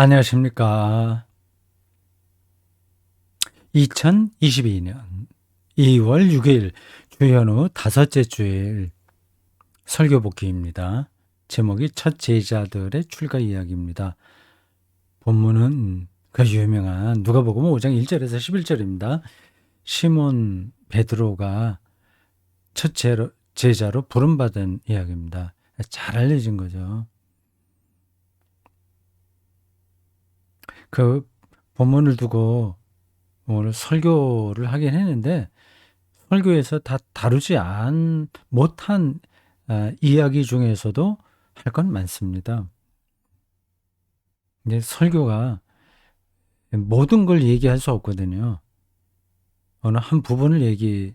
안녕하십니까. 2022년 2월 6일 주현우 다섯째 주일 설교 복귀입니다. 제목이 첫 제자들의 출가 이야기입니다. 본문은 그 유명한 누가복음 5장 1절에서 11절입니다. 시몬 베드로가 첫 제자로 부름받은 이야기입니다. 잘 알려진 거죠. 그 본문을 두고 오늘 설교를 하긴 했는데 설교에서 다 다루지 못한 이야기 중에서도 할 건 많습니다. 이제 설교가 모든 걸 얘기할 수 없거든요. 어느 한 부분을 얘기하는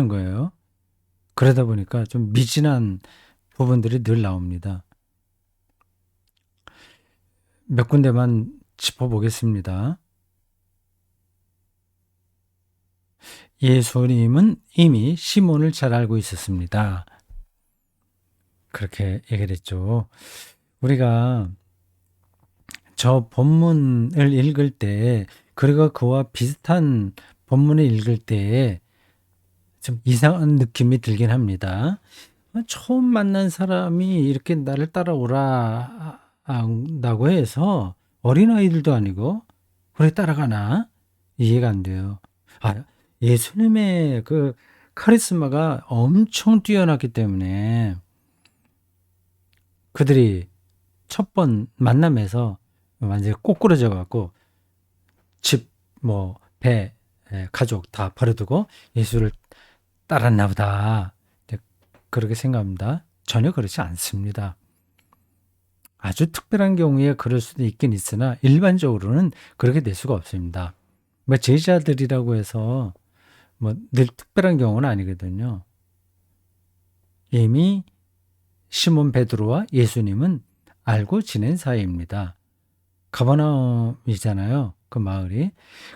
거예요. 그러다 보니까 좀 미진한 부분들이 늘 나옵니다. 몇 군데만 짚어보겠습니다. 예수님은 이미 시몬을 잘 알고 있었습니다. 그렇게 얘기를 했죠. 우리가 저 본문을 읽을 때, 그리고 그와 비슷한 본문을 읽을 때 좀 이상한 느낌이 들긴 합니다. 처음 만난 사람이 이렇게 나를 따라오라 한다고 해서 어린아이들도 아니고 그래 따라가나? 이해가 안 돼요. 예수님의 그 카리스마가 엄청 뛰어났기 때문에 그들이 첫 번 만남에서 완전히 꼬꾸라져 갖고 집, 배, 가족 다 버려두고 예수를 따랐나 보다. 그렇게 생각합니다. 전혀 그렇지 않습니다. 아주 특별한 경우에 그럴 수도 있긴 있으나 일반적으로는 그렇게 될 수가 없습니다. 제자들이라고 해서 늘 특별한 경우는 아니거든요. 이미 시몬 베드로와 예수님은 알고 지낸 사이입니다. 가버나움이잖아요. 그 마을이.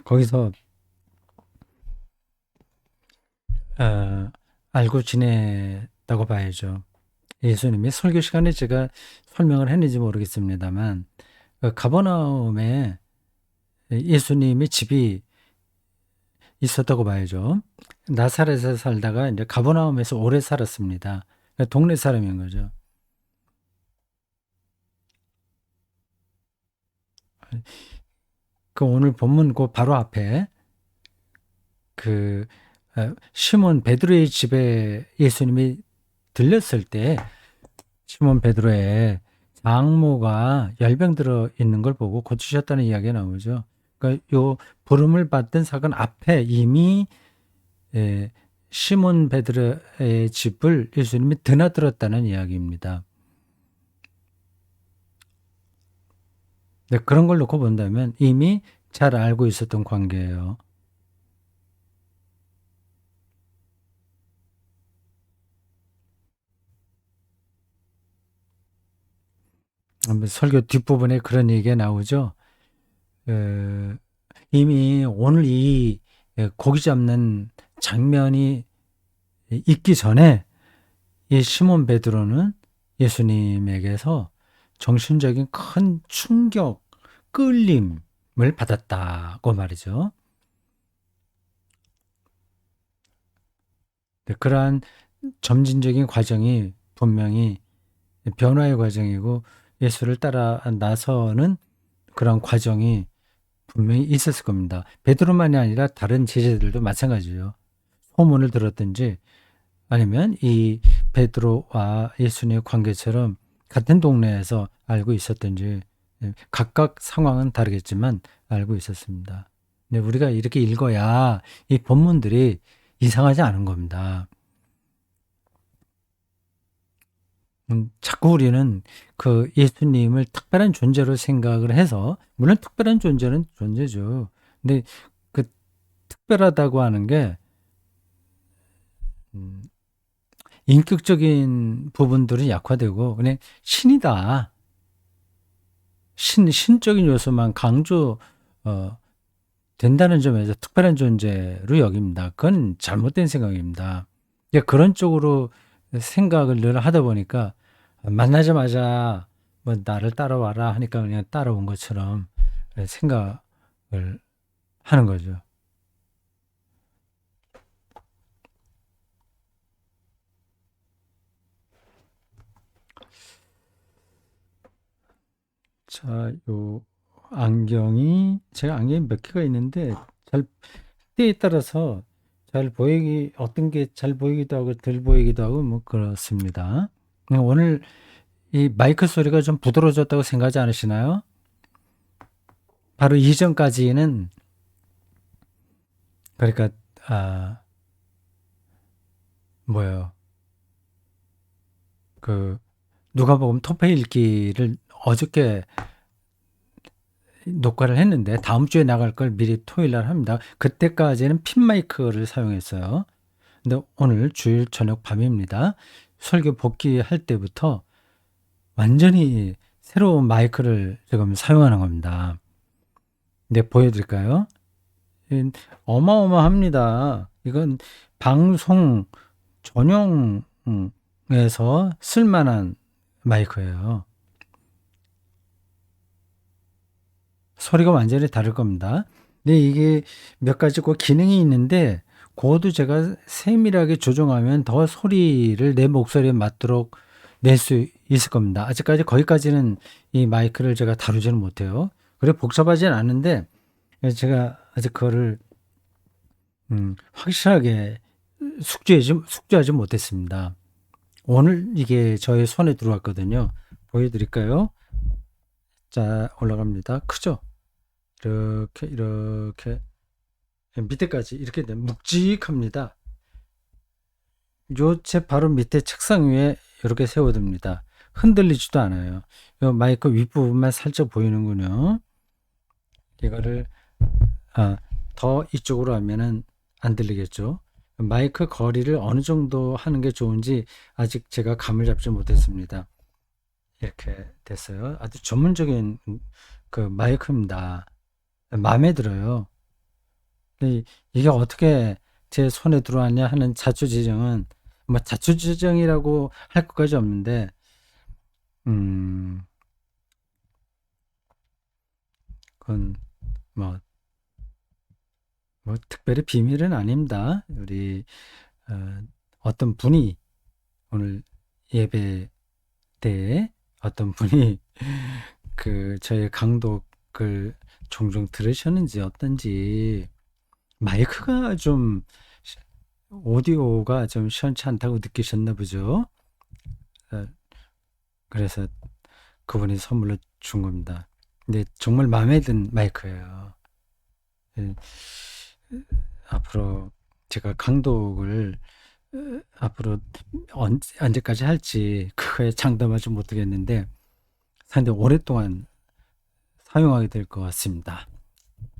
거기서 알고 지냈다고 봐야죠. 예수님이 설교 시간에 제가 설명을 했는지 모르겠습니다만 가버나움에 예수님의 집이 있었다고 봐야죠. 나사렛에 살다가 이제 가버나움에서 오래 살았습니다. 동네 사람인 거죠. 그 오늘 본문 그 바로 앞에 그 시몬 베드로의 집에 예수님이 들렸을 때 시몬 베드로의 장모가 열병 들어 있는 걸 보고 고치셨다는 이야기가 나오죠. 그러니까 요 부름을 받던 사건 앞에 이미 시몬 베드로의 집을 예수님이 드나들었다는 이야기입니다. 네, 그런 걸 놓고 본다면 이미 잘 알고 있었던 관계예요. 설교 뒷부분에 그런 얘기가 나오죠. 이미 오늘 이 고기 잡는 장면이 있기 전에 이 시몬 베드로는 예수님에게서 정신적인 큰 충격, 끌림을 받았다고 말이죠. 그러한 점진적인 과정이 분명히 변화의 과정이고 예수를 따라 나서는 그런 과정이 분명히 있었을 겁니다. 베드로만이 아니라 다른 제자들도 마찬가지죠. 소문을 들었든지 아니면 이 베드로와 예수님의 관계처럼 같은 동네에서 알고 있었든지 각각 상황은 다르겠지만 알고 있었습니다. 근데 우리가 이렇게 읽어야 이 본문들이 이상하지 않은 겁니다. 자꾸 우리는 그 예수님을 특별한 존재로 생각을 해서, 물론 특별한 존재는 존재죠. 근데 그 특별하다고 하는 게 인격적인 부분들은 약화되고 그냥 신이다. 신적인 요소만 강조 된다는 점에서 특별한 존재로 여깁니다. 그건 잘못된 생각입니다. 그런 쪽으로 생각을 늘 하다 보니까 만나자마자 뭐 나를 따라와라 하니까 그냥 따라온 것처럼 생각을 하는 거죠. 자, 요 안경이 제가 안경이 몇 개가 있는데 잘 때에 따라서 잘 보이기 어떤 게 잘 보이기도 하고 덜 보이기도 하고 뭐 그렇습니다. 오늘 이 마이크 소리가 좀 부드러워졌다고 생각하지 않으시나요? 바로 이전까지는 그러니까 아 뭐예요? 그 누가복음 토페 읽기를 어저께 녹화를 했는데 다음 주에 나갈 걸 미리 토요일 날 합니다. 그때까지는 핀 마이크를 사용했어요. 근데 오늘 주일 저녁 밤입니다. 설교 복귀할 때부터 완전히 새로운 마이크를 지금 사용하는 겁니다. 네, 보여드릴까요? 어마어마합니다. 이건 방송 전용에서 쓸만한 마이크예요. 소리가 완전히 다를 겁니다. 근데 이게 몇 가지 그 기능이 있는데 그것도 제가 세밀하게 조정하면 더 소리를 내 목소리에 맞도록 낼 수 있을 겁니다. 아직까지 거기까지는 이 마이크를 제가 다루지는 못해요. 그래 복잡하진 않은데 제가 아직 그거를 확실하게 숙지하지 못했습니다. 오늘 이게 저의 손에 들어왔거든요. 보여드릴까요? 자, 올라갑니다. 크죠? 이렇게 밑에까지 이렇게 묵직합니다. 요 제 바로 밑에 책상 위에 이렇게 세워둡니다. 흔들리지도 않아요. 요 마이크 윗부분만 살짝 보이는군요. 이거를 더 이쪽으로 하면은 안 들리겠죠. 마이크 거리를 어느 정도 하는 게 좋은지 아직 제가 감을 잡지 못했습니다. 이렇게 됐어요. 아주 전문적인 그 마이크입니다. 마음에 들어요. 근데 이게 어떻게 제 손에 들어왔냐 하는 자초지정은 뭐 자초지정이라고 할 것까지 없는데 그건 뭐 특별히 비밀은 아닙니다. 우리 어떤 분이 오늘 예배 때 어떤 분이 그 저의 강독을 종종 들으셨는지 어떤지 마이크가 좀 오디오가 좀 시원치 않다고 느끼셨나 보죠. 그래서 그분이 선물로 준 겁니다. 근데 정말 마음에 든 마이크예요. 앞으로 제가 강독을 앞으로 언제까지 할지 그거에 장담하지 못하겠는데 상당히 오랫동안 사용하게 될 것 같습니다.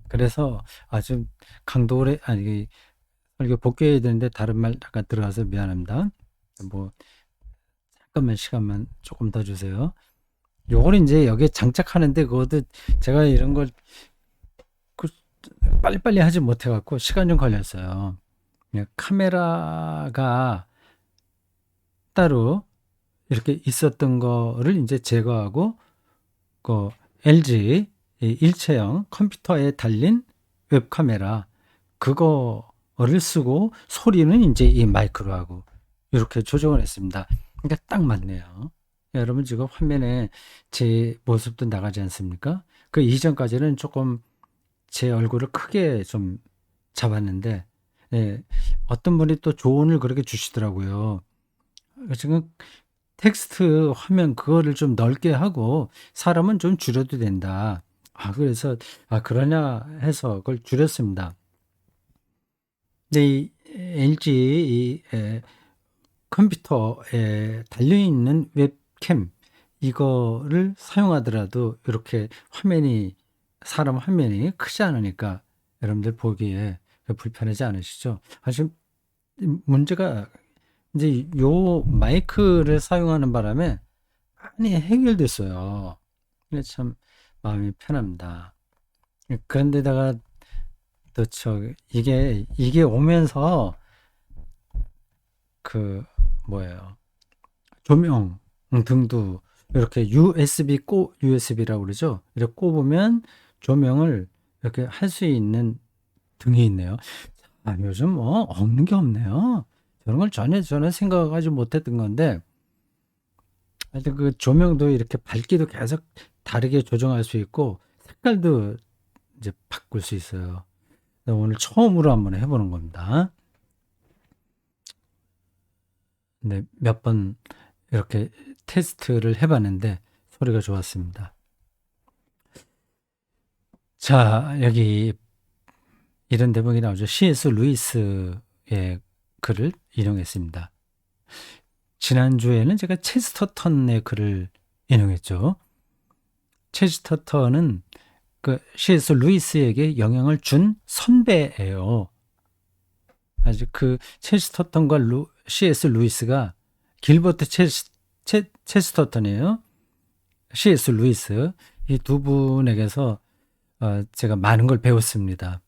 그래서 아주 강독을 아니 설교 복귀해야 되는데 다른 말 잠깐 들어가서 미안합니다. 뭐 잠깐만 시간만 조금 더 주세요. 요걸 이제 여기에 장착하는데 그것도 제가 이런 걸 빨리빨리 하지 못해갖고 시간 좀 걸렸어요. 카메라가 따로 이렇게 있었던 거를 이제 제거하고 그 LG 일체형 컴퓨터에 달린 웹카메라 그거를 쓰고 소리는 이제 이 마이크로 하고 이렇게 조정을 했습니다. 그러니까 딱 맞네요. 여러분 지금 화면에 제 모습도 나가지 않습니까? 그 이전까지는 조금 제 얼굴을 크게 좀 잡았는데 어떤 분이 또 조언을 그렇게 주시더라고요. 지금 텍스트 화면 그거를 좀 넓게 하고 사람은 좀 줄여도 된다. 그래서 그러냐 해서 그걸 줄였습니다. 근데 이 LG 컴퓨터에 달려있는 웹캠 이거를 사용하더라도 이렇게 사람 화면이 크지 않으니까 여러분들 보기에 불편하지 않으시죠? 사실 문제가 이제 요 마이크를 사용하는 바람에 많이 해결됐어요. 참 마음이 편합니다. 그런데다가 또 이게 오면서 그 뭐예요? 조명 등도 이렇게 USB라고 그러죠. 이렇게 꼽으면 조명을 이렇게 할 수 있는 등이 있네요. 요즘 뭐 없는 게 없네요. 저런 걸 전혀 저는 생각하지 못했던 건데, 하여튼 그 조명도 이렇게 밝기도 계속 다르게 조정할 수 있고, 색깔도 이제 바꿀 수 있어요. 오늘 처음으로 한번 해보는 겁니다. 네, 몇 번 이렇게 테스트를 해봤는데 소리가 좋았습니다. 자, 여기 이런 대목이 나오죠. C.S. 루이스의 글을 인용했습니다. 지난주에는 제가 체스터턴의 글을 인용했죠. 체스터턴은 그 C.S. 루이스에게 영향을 준 선배예요. 아직 그 체스터턴과 C.S. 루이스가 길버트 체스터턴이에요. C.S. 루이스 이 두 분에게서 제가 많은 걸 배웠습니다.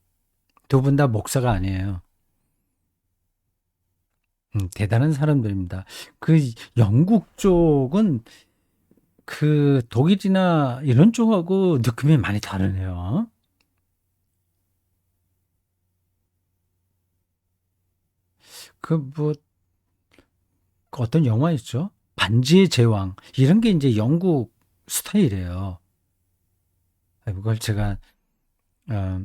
두 분 다 목사가 아니에요. 대단한 사람들입니다. 그 영국 쪽은 그 독일이나 이런 쪽하고 느낌이 많이 다르네요. 그 뭐 어떤 영화 있죠? 반지의 제왕 이런 게 이제 영국 스타일이에요. 그걸 제가 어,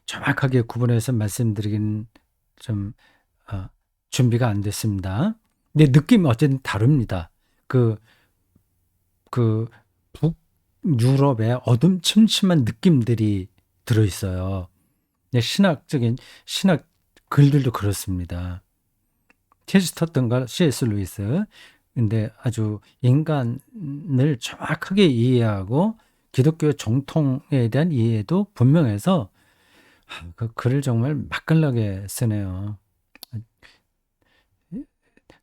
정확하게 구분해서 말씀드리긴 좀 준비가 안 됐습니다. 근데 느낌이 어쨌든 다릅니다. 그 북유럽의 어둠침침한 느낌들이 들어있어요. 신학 글들도 그렇습니다. 체스터턴과 C.S. 루이스. 근데 아주 인간을 정확하게 이해하고 기독교 정통에 대한 이해도 분명해서 그 글을 정말 맛깔나게 쓰네요.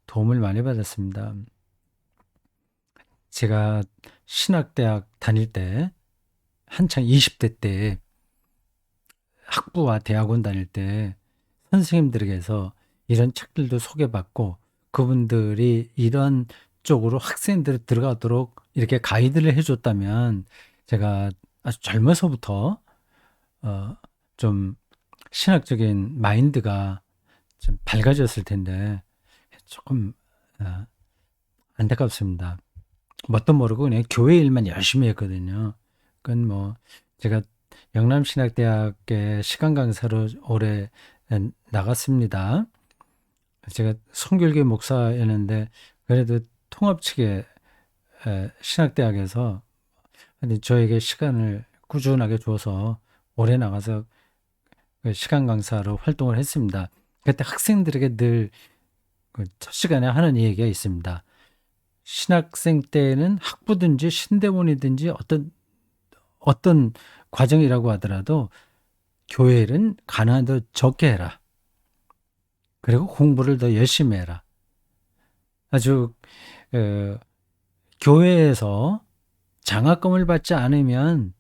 도움을 많이 받았습니다. 제가 신학대학 다닐 때 한창 20대 때 학부와 대학원 다닐 때 선생님들에게서 이런 책들도 소개받고 그분들이 이런 쪽으로 학생들이 들어가도록 이렇게 가이드를 해줬다면 제가 아주 젊어서부터 좀 신학적인 마인드가 좀 밝아졌을 텐데 조금 안타깝습니다. 뭣도 모르고 그냥 교회 일만 열심히 했거든요. 그건 뭐 제가 영남신학대학의 시간 강사로 올해 나갔습니다. 제가 성결교 목사였는데 그래도 통합 측의 신학대학에서 저에게 시간을 꾸준하게 줘서 올해 나가서 시간 강사로 활동을 했습니다. 그때 학생들에게 늘 첫 시간에 하는 얘기가 있습니다. 신학생 때는 학부든지 신대원이든지 어떤 과정이라고 하더라도 교회는 가능한 더 적게 해라. 그리고 공부를 더 열심히 해라. 아주 교회에서 장학금을 받지 않으면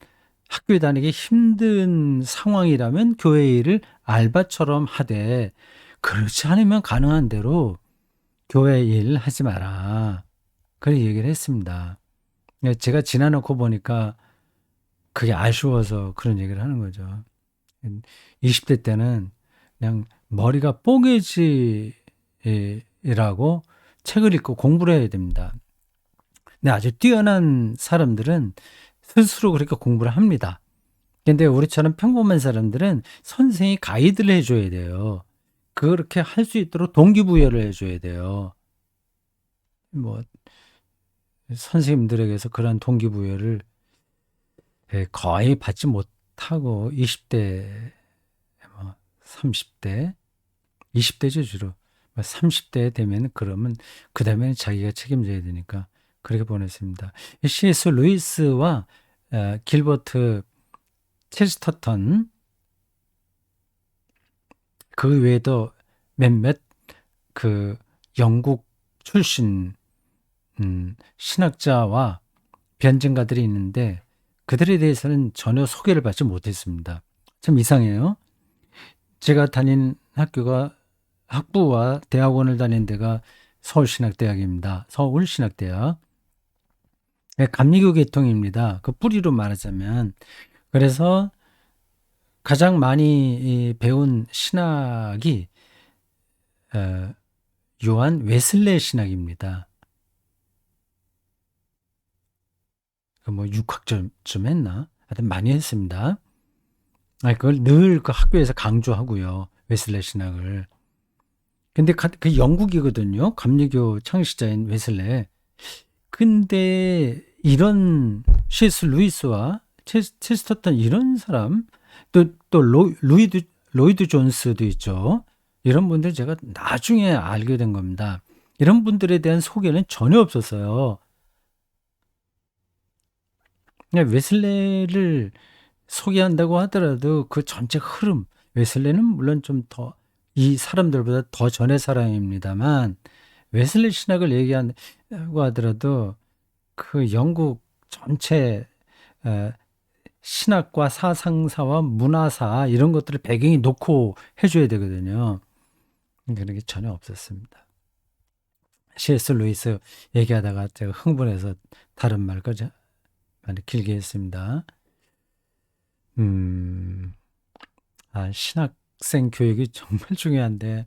학교 다니기 힘든 상황이라면 교회 일을 알바처럼 하되 그렇지 않으면 가능한 대로 교회 일 하지 마라. 그렇게 얘기를 했습니다. 제가 지나놓고 보니까 그게 아쉬워서 그런 얘기를 하는 거죠. 20대 때는 그냥 머리가 뽀개지라고 책을 읽고 공부를 해야 됩니다. 근데 아주 뛰어난 사람들은 스스로 그렇게 공부를 합니다. 근데 우리처럼 평범한 사람들은 선생이 가이드를 해줘야 돼요. 그렇게 할 수 있도록 동기부여를 해줘야 돼요. 뭐 선생님들에게서 그런 동기부여를 거의 받지 못하고 20대, 30대, 20대죠 주로. 30대 되면 그러면 그 다음에는 자기가 책임져야 되니까 그렇게 보냈습니다. C.S. 루이스와 길버트 체스터턴 그 외에도 몇몇 그 영국 출신 신학자와 변증가들이 있는데 그들에 대해서는 전혀 소개를 받지 못했습니다. 참 이상해요. 제가 다닌 학교가 학부와 대학원을 다닌 데가 서울신학대학입니다. 서울신학대학. 감리교 계통입니다. 그 뿌리로 말하자면. 그래서 가장 많이 배운 신학이 어, 요한 웨슬레 신학입니다. 뭐 6학점쯤 했나? 하여튼 많이 했습니다. 그걸 늘 그 학교에서 강조하고요. 웨슬레 신학을. 근데 그 영국이거든요. 감리교 창시자인 웨슬레. 근데 이런 C.S. 루이스와 체스터턴 이런 사람 또 로이드 존스도 있죠. 이런 분들 제가 나중에 알게 된 겁니다. 이런 분들에 대한 소개는 전혀 없었어요. 그냥 웨슬레를 소개한다고 하더라도 그 전체 흐름, 웨슬레는 물론 좀 더 이 사람들보다 더 전의 사람입니다만 웨슬레 신학을 얘기한다고 하더라도 그 영국 전체 에, 신학과 사상사와 문화사 이런 것들을 배경이 놓고 해줘야 되거든요. 그런 게 전혀 없었습니다. C.S. 루이스 얘기하다가 제가 흥분해서 다른 말까지 많이 길게 했습니다. 신학생 교육이 정말 중요한데,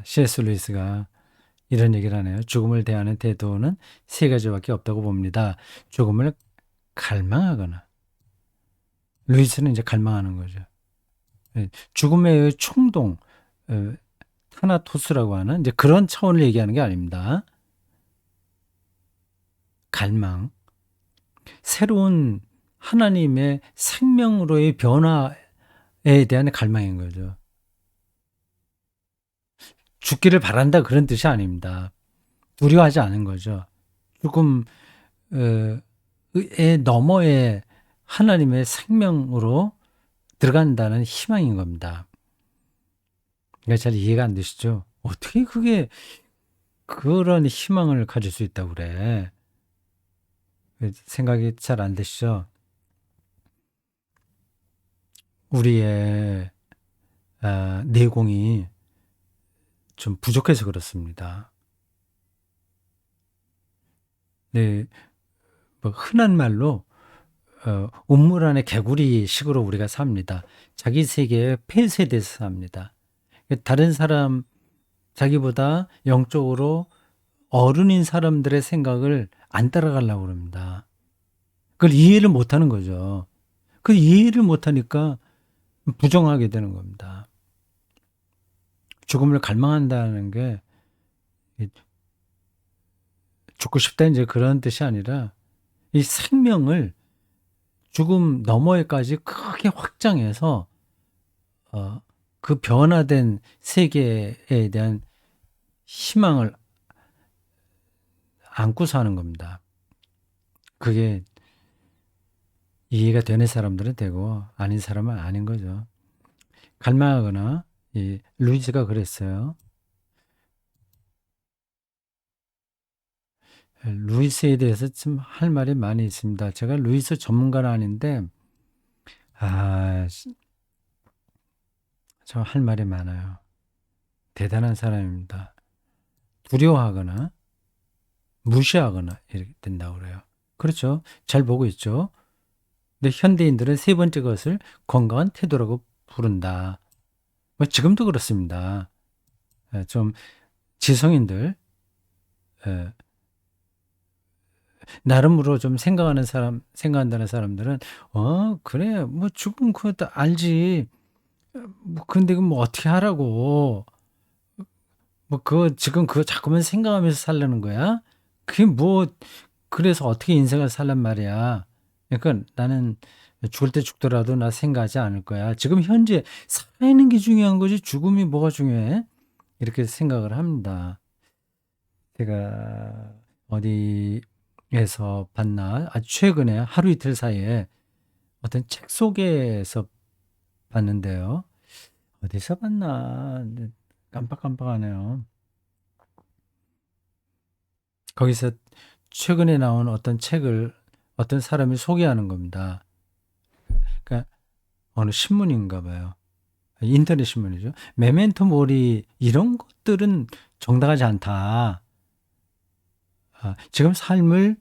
C.S. 루이스가 이런 얘기를 하네요. 죽음을 대하는 태도는 세 가지밖에 없다고 봅니다. 죽음을 갈망하거나, 루이스는 이제 갈망하는 거죠. 죽음의 충동, 타나토스라고 하는 이제 그런 차원을 얘기하는 게 아닙니다. 갈망, 새로운 하나님의 생명으로의 변화에 대한 갈망인 거죠. 죽기를 바란다 그런 뜻이 아닙니다. 두려워하지 않은 거죠. 죽음의 너머에 하나님의 생명으로 들어간다는 희망인 겁니다. 그러니까 잘 이해가 안 되시죠? 어떻게 그게 그런 희망을 가질 수 있다고 그래? 생각이 잘 안 되시죠? 우리의 내공이 좀 부족해서 그렇습니다. 네, 뭐 흔한 말로 우물 안에 개구리 식으로 우리가 삽니다. 자기 세계에 폐쇄돼서 삽니다. 다른 사람, 자기보다 영적으로 어른인 사람들의 생각을 안 따라가려고 그럽니다. 그걸 이해를 못 하는 거죠. 그 이해를 못 하니까 부정하게 되는 겁니다. 죽음을 갈망한다는 게 죽고 싶다 이제 그런 뜻이 아니라 이 생명을 죽음 너머에까지 크게 확장해서 그 변화된 세계에 대한 희망을 안고 사는 겁니다. 그게 이해가 되는 사람들은 되고 아닌 사람은 아닌 거죠. 갈망하거나 루이스가 그랬어요. 루이스에 대해서 좀 할 말이 많이 있습니다. 제가 루이스 전문가는 아닌데 저 할 말이 많아요. 대단한 사람입니다. 두려워하거나 무시하거나 이렇게 된다고 그래요. 그렇죠. 잘 보고 있죠. 근데 현대인들은 세 번째 것을 건강한 태도라고 부른다. 뭐 지금도 그렇습니다. 좀 지성인들 나름으로 좀 생각한다는 사람들은 그래 뭐 죽음 그것도 알지. 뭐 근데 그 뭐 어떻게 하라고. 뭐 그거 지금 그거 자꾸만 생각하면서 살라는 거야? 그게 뭐 그래서 어떻게 인생을 살란 말이야. 그러니까 나는 죽을 때 죽더라도 나 생각하지 않을 거야. 지금 현재 살아있는 게 중요한 거지 죽음이 뭐가 중요해? 이렇게 생각을 합니다. 제가 어디에서 봤나? 아주 최근에 하루 이틀 사이에 어떤 책 속에서 봤는데요. 어디서 봤나? 깜빡깜빡하네요. 거기서 최근에 나온 어떤 책을 어떤 사람이 소개하는 겁니다. 그러니까 어느 신문인가 봐요. 인터넷 신문이죠. 메멘토 모리 이런 것들은 정당하지 않다. 지금 삶을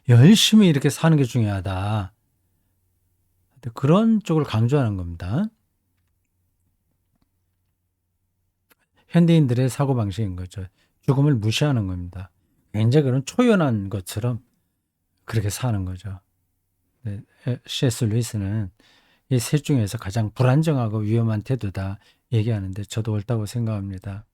열심히 이렇게 사는 게 중요하다. 그런 쪽을 강조하는 겁니다. 현대인들의 사고방식인 거죠. 죽음을 무시하는 겁니다. 굉장히 그런 초연한 것처럼 그렇게 사는 거죠. 네, C.S. 루이스는 이 셋 중에서 가장 불안정하고 위험한 태도다 얘기하는데 저도 옳다고 생각합니다.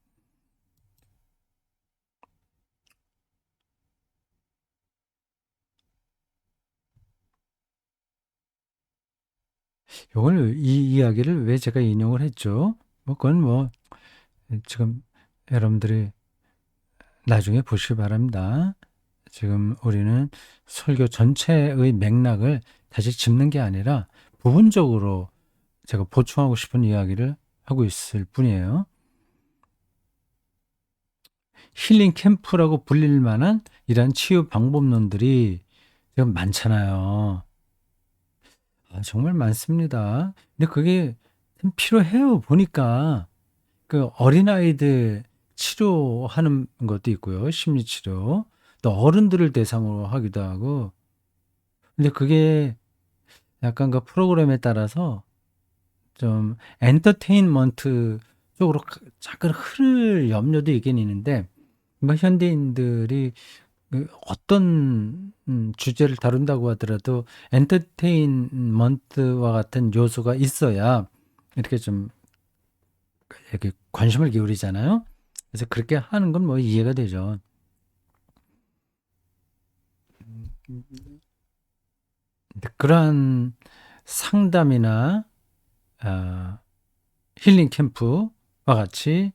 이걸 이 이야기를 왜 제가 인용을 했죠? 그건 지금 여러분들이 나중에 보시기 바랍니다. 지금 우리는 설교 전체의 맥락을 다시 짚는 게 아니라 부분적으로 제가 보충하고 싶은 이야기를 하고 있을 뿐이에요. 힐링 캠프라고 불릴 만한 이러한 치유 방법론들이 지금 많잖아요. 정말 많습니다. 근데 그게 참 필요해요. 보니까 그 어린아이들 치료하는 것도 있고요. 심리치료. 또 어른들을 대상으로 하기도 하고. 근데 그게 약간 그 프로그램에 따라서 좀 엔터테인먼트 쪽으로 잠깐 흐를 염려도 있긴 있는데, 현대인들이 어떤 주제를 다룬다고 하더라도 엔터테인먼트와 같은 요소가 있어야 이렇게 좀 이렇게 관심을 기울이잖아요. 그래서 그렇게 하는 건 이해가 되죠. 그러한 상담이나 힐링 캠프와 같이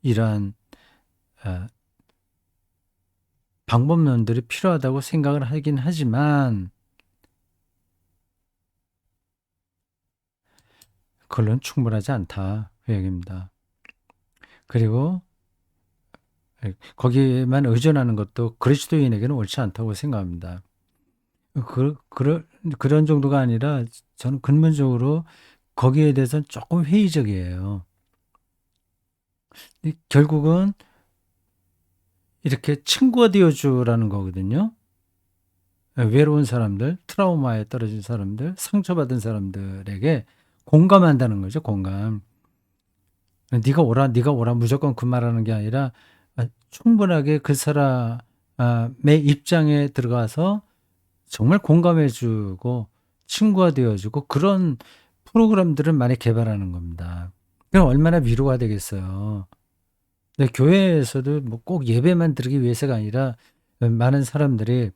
이러한 방법론들이 필요하다고 생각을 하긴 하지만 그걸로는 충분하지 않다 그 얘기입니다. 그리고 거기에만 의존하는 것도 그리스도인에게는 옳지 않다고 생각합니다. 그런 정도가 아니라 저는 근본적으로 거기에 대해서는 조금 회의적이에요. 결국은 이렇게 친구가 되어주라는 거거든요. 외로운 사람들, 트라우마에 떨어진 사람들, 상처받은 사람들에게 공감한다는 거죠. 공감. 네가 오라 무조건 그 말하는 게 아니라 충분하게 그 사람의 입장에 들어가서 정말 공감해주고 친구가 되어주고 그런 프로그램들을 많이 개발하는 겁니다. 그럼 얼마나 위로가 되겠어요. 근데 교회에서도 꼭 예배만 드리기 위해서가 아니라 많은 사람들이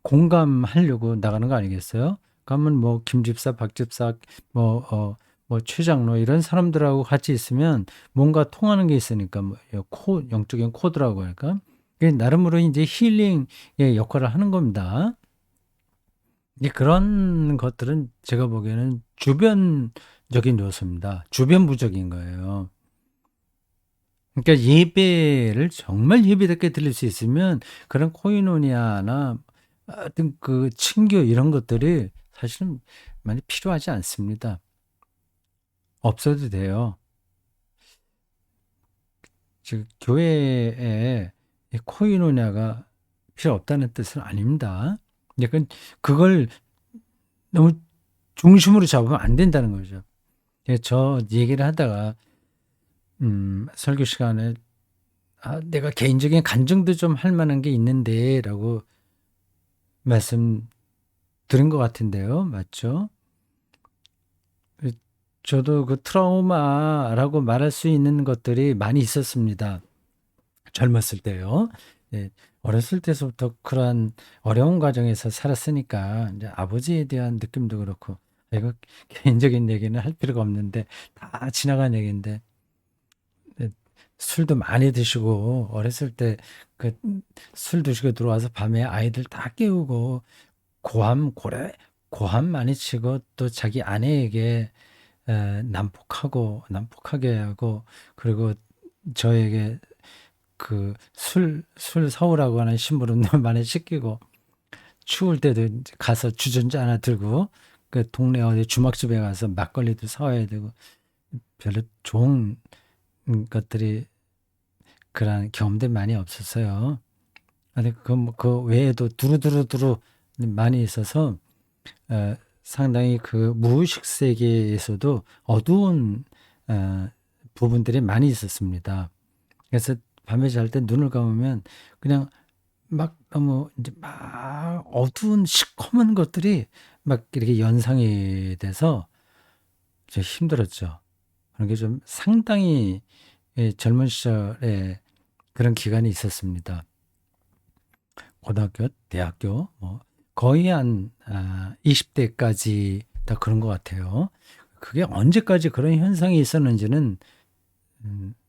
공감하려고 나가는 거 아니겠어요? 그러면 김 집사, 박 집사, 최 장로 이런 사람들하고 같이 있으면 뭔가 통하는 게 있으니까 영적인 코드라고 할까? 그게 나름으로 이제 힐링의 역할을 하는 겁니다. 그런 것들은 제가 보기에는 주변적인 요소입니다. 주변부적인 거예요. 그러니까 예배를 정말 예배답게 드릴 수 있으면 그런 코이노니아나 어떤 그 친교 이런 것들이 사실은 많이 필요하지 않습니다. 없어도 돼요. 즉 교회에 이 코이노니아가 필요 없다는 뜻은 아닙니다. 약간 그걸 너무 중심으로 잡으면 안 된다는 거죠. 저 얘기를 하다가 설교 시간에 내가 개인적인 간증도 좀 할 만한 게 있는데라고 말씀 드린 것 같은데요. 맞죠? 저도 그 트라우마라고 말할 수 있는 것들이 많이 있었습니다. 젊었을 때요. 네, 어렸을 때서부터 그러한 어려운 과정에서 살았으니까 이제 아버지에 대한 느낌도 그렇고 이거 개인적인 얘기는 할 필요가 없는데 다 지나간 얘기인데 네, 술도 많이 드시고 어렸을 때 그 술 드시고 들어와서 밤에 아이들 다 깨우고 고함 많이 치고 또 자기 아내에게 난폭하게 하고 그리고 저에게 그 술 사오라고 하는 심부름 많이 시키고 추울 때도 가서 주전자 하나 들고 그 동네 어디 주막집에 가서 막걸리도 사와야 되고 별로 좋은 것들이 그런 경험들이 많이 없었어요. 근데 그 외에도 두루두루두루 많이 있어서 상당히 그 무의식 세계에서도 어두운 부분들이 많이 있었습니다. 그래서 밤에 잘 때 눈을 감으면 그냥 막 너무 이제 막 어두운 시커먼 것들이 막 이렇게 연상이 돼서 좀 힘들었죠. 그런 게 좀 상당히 젊은 시절에 그런 기간이 있었습니다. 고등학교, 대학교, 뭐 거의 한 20대까지 다 그런 것 같아요. 그게 언제까지 그런 현상이 있었는지는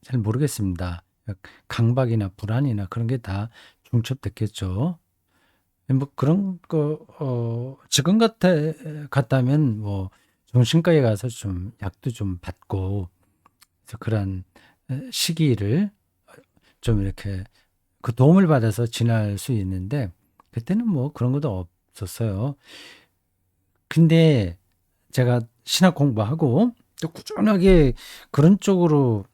잘 모르겠습니다. 강박이나 불안이나 그런 게 다 중첩됐겠죠. 뭐 그런 거 지금 같다면 뭐 정신과에 가서 좀 약도 좀 받고 그래서 그런 시기를 좀 이렇게 그 도움을 받아서 지날 수 있는데 그때는 뭐 그런 것도 없었어요. 근데 제가 신학 공부하고 또 꾸준하게 그런 쪽으로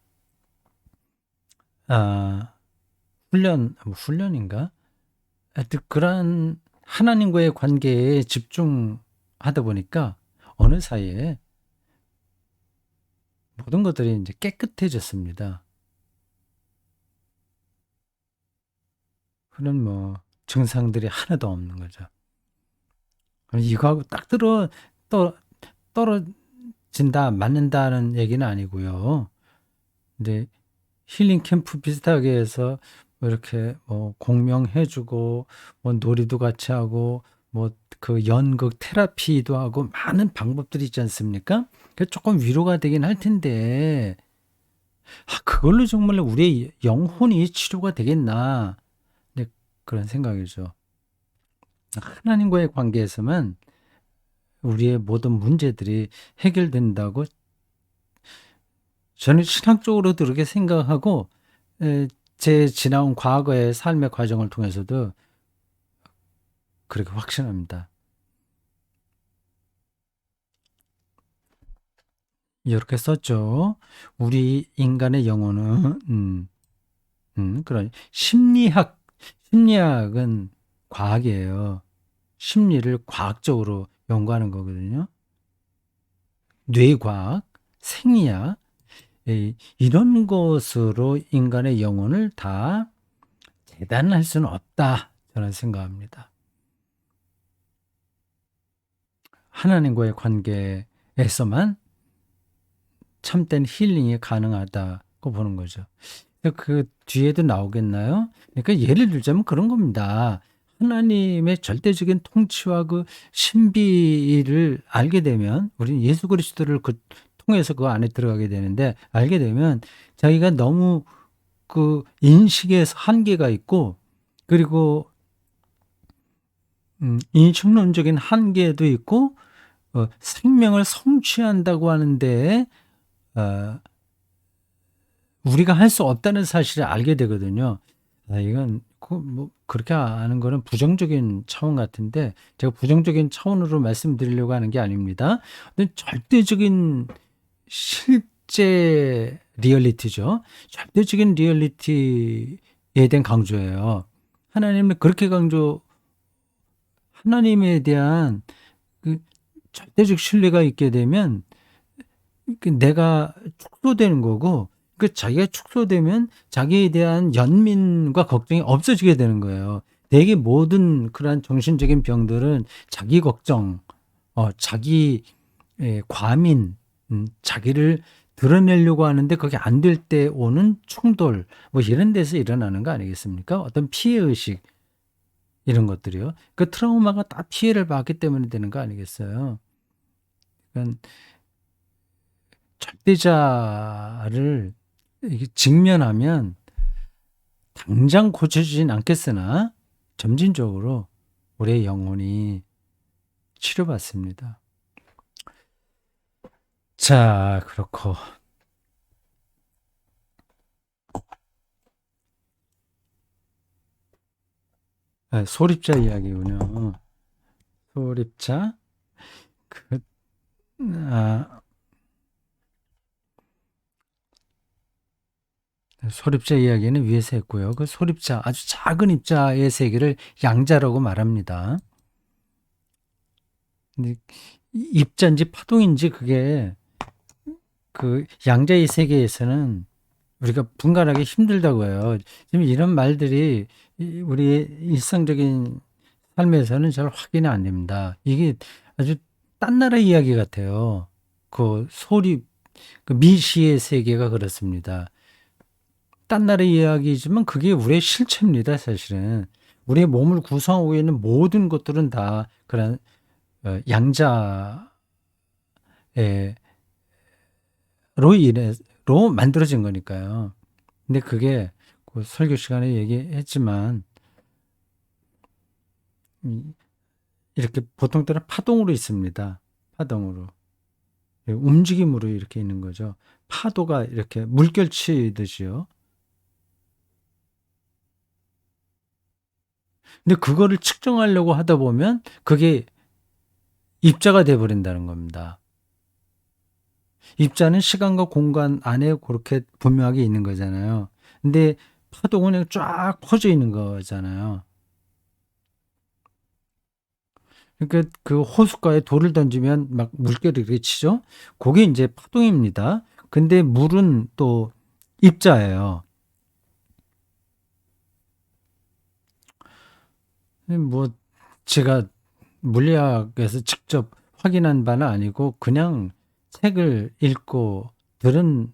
아 훈련인가? 하여튼 그런 하나님과의 관계에 집중하다 보니까 어느 사이에 모든 것들이 이제 깨끗해졌습니다. 그런 뭐 증상들이 하나도 없는 거죠. 이거하고 딱 또 떨어진다, 맞는다는 얘기는 아니고요. 근데 힐링 캠프 비슷하게 해서 뭐 이렇게 뭐 공명해주고 뭐 놀이도 같이 하고 뭐 그 연극 테라피도 하고 많은 방법들이 있지 않습니까? 그 조금 위로가 되긴 할 텐데 그걸로 정말로 우리의 영혼이 치료가 되겠나? 네, 그런 생각이죠. 하나님과의 관계에서만 우리의 모든 문제들이 해결된다고 저는 신학적으로도 그렇게 생각하고 제 지나온 과거의 삶의 과정을 통해서도 그렇게 확신합니다. 이렇게 썼죠. 우리 인간의 영혼은 그런 심리학은 과학이에요. 심리를 과학적으로 연구하는 거거든요. 뇌과학, 생리학 이런 것으로 인간의 영혼을 다 재단할 수는 없다. 저는 생각합니다. 하나님과의 관계에서만 참된 힐링이 가능하다고 보는 거죠. 그 뒤에도 나오겠나요? 그러니까 예를 들자면 그런 겁니다. 하나님의 절대적인 통치와 그 신비를 알게 되면 우리는 예수 그리스도를 통해서 그 안에 들어가게 되는데 알게 되면 자기가 너무 그 인식에서 한계가 있고 그리고 인식론적인 한계도 있고 생명을 성취한다고 하는데 어, 우리가 할 수 없다는 사실을 알게 되거든요. 이건 뭐 그렇게 아는 거는 부정적인 차원 같은데 제가 부정적인 차원으로 말씀드리려고 하는 게 아닙니다. 근데 절대적인 실제 리얼리티죠. 절대적인 리얼리티에 대한 강조예요. 하나님은 그렇게 하나님에 대한 그 절대적 신뢰가 있게 되면 내가 축소되는 거고 자기가 축소되면 자기에 대한 연민과 걱정이 없어지게 되는 거예요. 대개 모든 그러한 정신적인 병들은 자기 걱정, 자기 과민, 자기를 드러내려고 하는데 그게 안 될 때 오는 충돌, 뭐 이런 데서 일어나는 거 아니겠습니까? 어떤 피해 의식 이런 것들이요. 그 트라우마가 다 피해를 받기 때문에 되는 거 아니겠어요? 그러니까 절대자를 이게 직면하면 당장 고쳐지진 않겠으나 점진적으로 우리의 영혼이 치료받습니다. 자, 그렇고 소립자 이야기군요. 소립자 그, 아, 소립자 이야기는 위에서 했고요. 그 소립자, 아주 작은 입자의 세계를 양자라고 말합니다. 근데 입자인지 파동인지 그게 그 양자의 세계에서는 우리가 분간하기 힘들다고 해요. 지금 이런 말들이 우리의 일상적인 삶에서는 잘 확인이 안 됩니다. 이게 아주 딴 나라 이야기 같아요. 그 소립, 그 미시의 세계가 그렇습니다. 딴 나라 이야기지만 그게 우리의 실체입니다, 사실은. 우리의 몸을 구성하고 있는 모든 것들은 다 그런 양자로 인해로 만들어진 거니까요. 근데 그게 그 설교 시간에 얘기했지만 이렇게 보통 때는 파동으로 있습니다. 파동으로. 움직임으로 이렇게 있는 거죠. 파도가 이렇게 물결치듯이요. 근데 그거를 측정하려고 하다 보면 그게 입자가 돼 버린다는 겁니다. 입자는 시간과 공간 안에 그렇게 분명하게 있는 거잖아요. 근데 파동은 그냥 쫙 퍼져 있는 거잖아요. 그러니까 그 호숫가에 돌을 던지면 막 물결이 이렇게 치죠. 그게 이제 파동입니다. 근데 물은 또 입자예요. 뭐 제가 물리학에서 직접 확인한 바는 아니고 그냥 책을 읽고 들은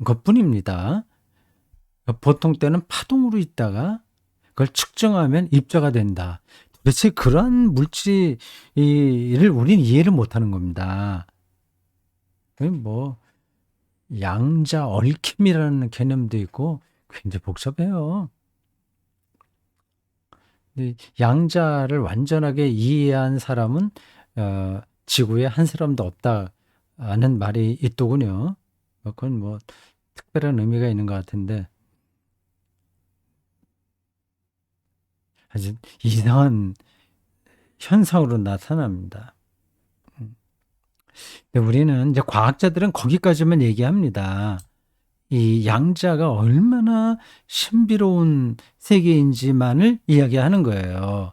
것뿐입니다. 보통 때는 파동으로 있다가 그걸 측정하면 입자가 된다. 도대체 그러한 물질을 우리는 이해를 못하는 겁니다. 뭐 양자 얽힘이라는 개념도 있고 굉장히 복잡해요. 양자를 완전하게 이해한 사람은 지구에 한 사람도 없다는 말이 있더군요. 그건 뭐 특별한 의미가 있는 것 같은데 아주 이상한 현상으로 나타납니다. 근데 우리는 이제 과학자들은 거기까지만 얘기합니다. 이 양자가 얼마나 신비로운 세계인지만을 이야기하는 거예요.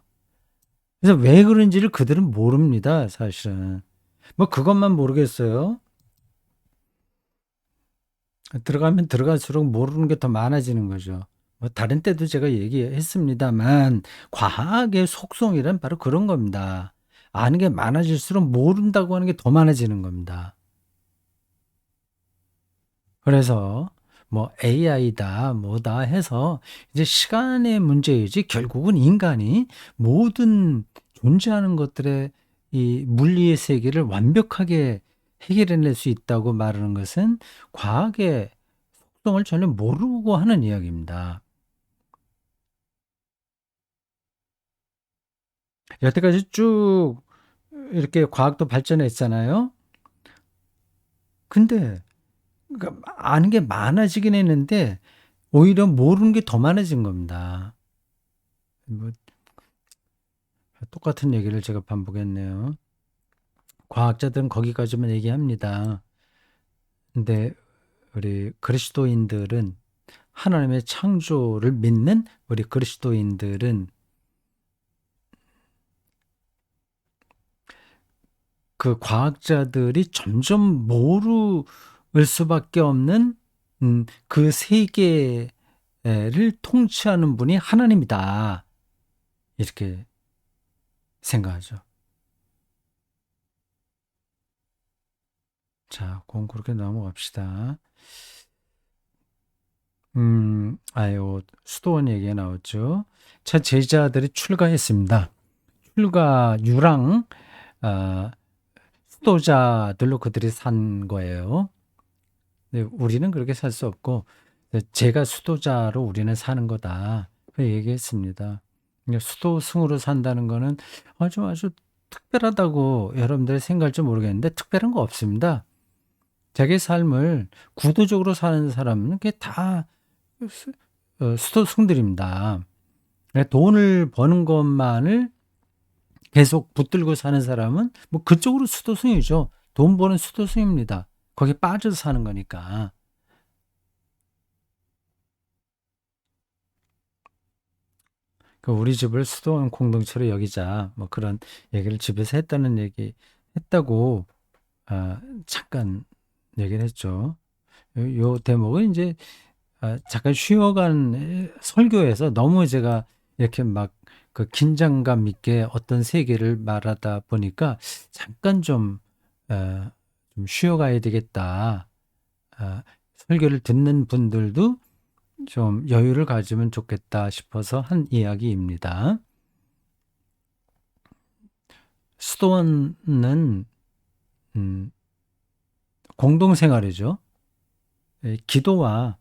그래서 왜 그런지를 그들은 모릅니다, 사실은. 뭐 그것만 모르겠어요. 들어가면 들어갈수록 모르는 게 더 많아지는 거죠. 뭐 다른 때도 제가 얘기했습니다만 과학의 속성이란 바로 그런 겁니다. 아는 게 많아질수록 모른다고 하는 게 더 많아지는 겁니다. 그래서 뭐 AI다 뭐다 해서 이제 시간의 문제이지 결국은 인간이 모든 존재하는 것들의 이 물리의 세계를 완벽하게 해결해낼 수 있다고 말하는 것은 과학의 속성을 전혀 모르고 하는 이야기입니다. 여태까지 쭉 이렇게 과학도 발전했잖아요. 근데 그러니까 아는 게 많아지긴 했는데 오히려 모르는 게 더 많아진 겁니다. 뭐 똑같은 얘기를 제가 반복했네요. 과학자들은 거기까지만 얘기합니다. 근데 우리 그리스도인들은 하나님의 창조를 믿는 우리 그리스도인들은 그 과학자들이 점점 모를 수밖에 없는 그 세계를 통치하는 분이 하나님이다. 이렇게 생각하죠. 자, 그건 그렇게 넘어갑시다. 수도원 얘기가 나왔죠. 제 제자들이 출가했습니다. 출가 유랑 아, 수도자들로 그들이 산 거예요. 근데 우리는 그렇게 살 수 없고 제가 수도자로 우리는 사는 거다. 그 얘기했습니다. 수도승으로 산다는 거는 아주 특별하다고 여러분들이 생각할지 모르겠는데 특별한 거 없습니다. 자기 삶을 구도적으로 사는 사람은 그게 다 수도승들입니다. 돈을 버는 것만을 계속 붙들고 사는 사람은 뭐 그쪽으로 수도승이죠. 돈 버는 수도승입니다. 거기에 빠져서 사는 거니까. 그 우리 집을 수도원 공동체로 여기자 뭐 그런 얘기를 집에서 했다는 얘기 했다고 잠깐 얘기를 했죠. 요 대목은 이제 잠깐 쉬어간 설교에서 너무 제가 이렇게 막 그 긴장감 있게 어떤 세계를 말하다 보니까 잠깐 좀 쉬어가야 되겠다. 설교를 듣는 분들도 좀 여유를 가지면 좋겠다 싶어서 한 이야기입니다. 수도원은 공동생활이죠. 기도와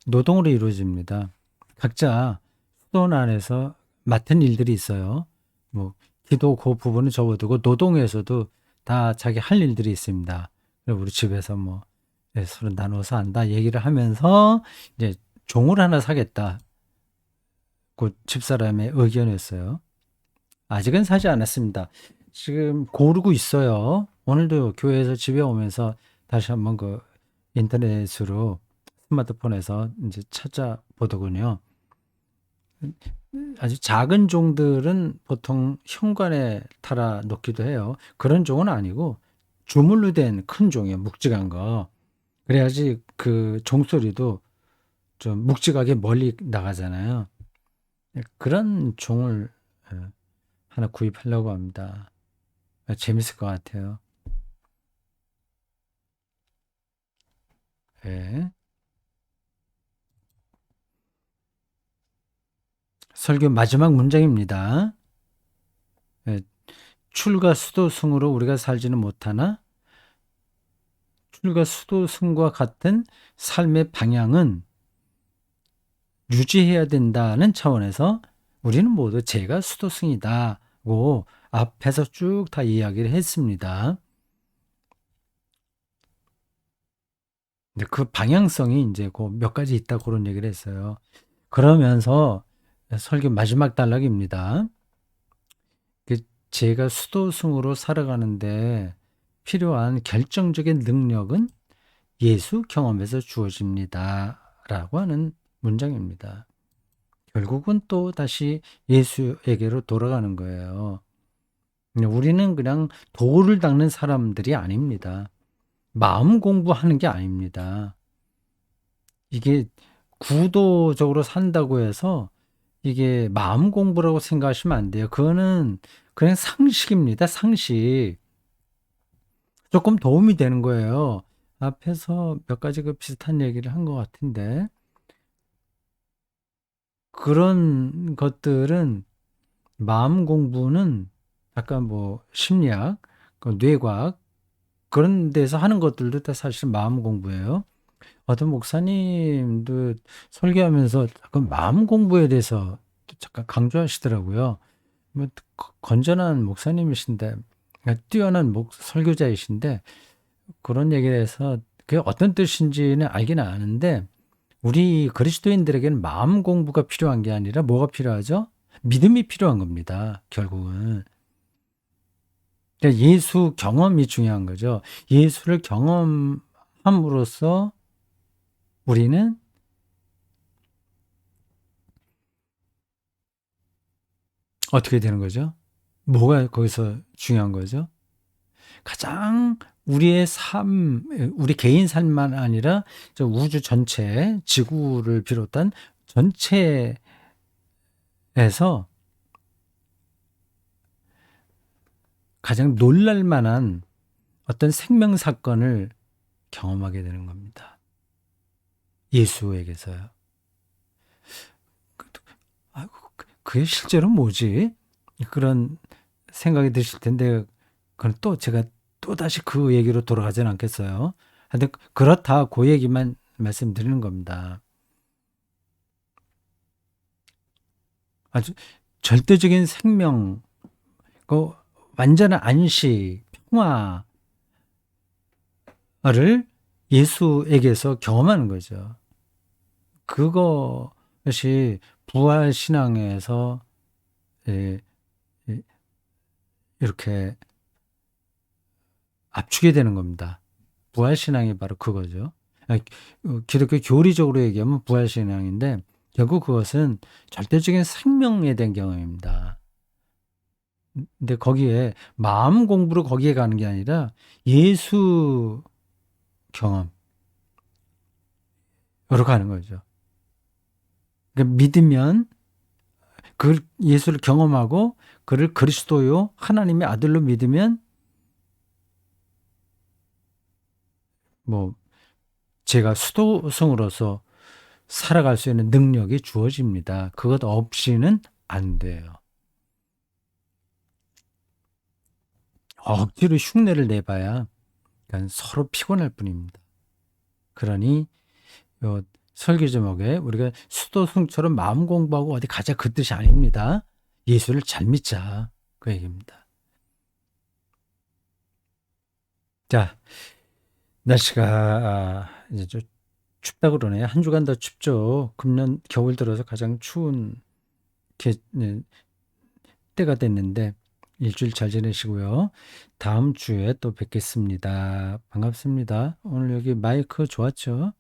노동으로 이루어집니다. 각자 수도원 안에서 맡은 일들이 있어요. 뭐 기도 그 부분은 접어두고 노동에서도 다 자기 할 일들이 있습니다. 우리 집에서 뭐 서로 나눠서 한다 얘기를 하면서 이제 종을 하나 사겠다. 그 집사람의 의견이었어요. 아직은 사지 않았습니다. 지금 고르고 있어요. 오늘도 교회에서 집에 오면서 다시 한번 그 인터넷으로 스마트폰에서 이제 찾아보더군요. 아주 작은 종들은 보통 현관에 달아 놓기도 해요. 그런 종은 아니고 주물로 된 큰 종이에요. 묵직한 거. 그래야지 그 종소리도 좀 묵직하게 멀리 나가잖아요. 그런 종을 하나 구입하려고 합니다. 재밌을 것 같아요. 예. 설교 마지막 문장입니다. 예. 출가 수도승으로 우리가 살지는 못하나 출가 수도승과 같은 삶의 방향은 유지해야 된다는 차원에서 우리는 모두 제가 수도승이다고 앞에서 쭉 다 이야기를 했습니다. 근데 그 방향성이 이제 그 몇 가지 있다 그런 얘기를 했어요. 그러면서 설교 마지막 단락입니다. 제가 수도승으로 살아가는데 필요한 결정적인 능력은 예수 경험에서 주어집니다. 라고 하는 문장입니다. 결국은 또 다시 예수에게로 돌아가는 거예요. 우리는 그냥 도를 닦는 사람들이 아닙니다. 마음 공부하는 게 아닙니다. 이게 구도적으로 산다고 해서 이게 마음 공부라고 생각하시면 안 돼요. 그거는 그냥 상식입니다. 상식. 조금 도움이 되는 거예요. 앞에서 몇 가지 그 비슷한 얘기를 한 것 같은데 그런 것들은 마음 공부는 아까 뭐 심리학, 그 뇌과학 그런 데서 하는 것들도 다 사실 마음 공부예요. 어떤 목사님도 설교하면서 그 마음 공부에 대해서 잠깐 강조하시더라고요. 뭐 건전한 목사님이신데 뛰어난 설교자이신데 그런 얘기에 대해서 그게 어떤 뜻인지는 알기는 아는데 우리 그리스도인들에게는 마음 공부가 필요한 게 아니라 뭐가 필요하죠? 믿음이 필요한 겁니다. 결국은. 그러니까 예수 경험이 중요한 거죠. 예수를 경험함으로써 우리는 어떻게 되는 거죠? 뭐가 거기서 중요한 거죠? 가장 우리의 삶, 우리 개인 삶만 아니라 저 우주 전체, 지구를 비롯한 전체에서 가장 놀랄 만한 어떤 생명 사건을 경험하게 되는 겁니다. 예수에게서요. 그게 실제로 뭐지? 그런 생각이 드실 텐데, 그건 또 제가 또다시 그 얘기로 돌아가진 않겠어요. 근데 그렇다, 그 얘기만 말씀드리는 겁니다. 아주 절대적인 생명, 그 완전한 안식, 평화를 예수에게서 경험하는 거죠. 그것이 부활 신앙에서 예, 예, 이렇게 압축이 되는 겁니다. 부활신앙이 바로 그거죠. 기독교 교리적으로 얘기하면 부활신앙인데 결국 그것은 절대적인 생명에 대한 경험입니다. 근데 거기에 마음 공부로 거기에 가는 게 아니라 예수 경험 으로 가는 거죠. 그러니까 믿으면 그 예수를 경험하고 그를 그리스도요 하나님의 아들로 믿으면 뭐 제가 수도성으로서 살아갈 수 있는 능력이 주어집니다. 그것 없이는 안 돼요. 억지로 흉내를 내봐야 그러니까 서로 피곤할 뿐입니다. 그러니 요 설교 제목에 우리가 수도승처럼 마음 공부하고 어디 가자 그 뜻이 아닙니다. 예수를 잘 믿자 그 얘기입니다. 자, 날씨가 이제 좀 춥다 그러네. 한 주간 더 춥죠. 금년 겨울 들어서 가장 추운 때가 됐는데 일주일 잘 지내시고요. 다음 주에 또 뵙겠습니다. 반갑습니다. 오늘 여기 마이크 좋았죠?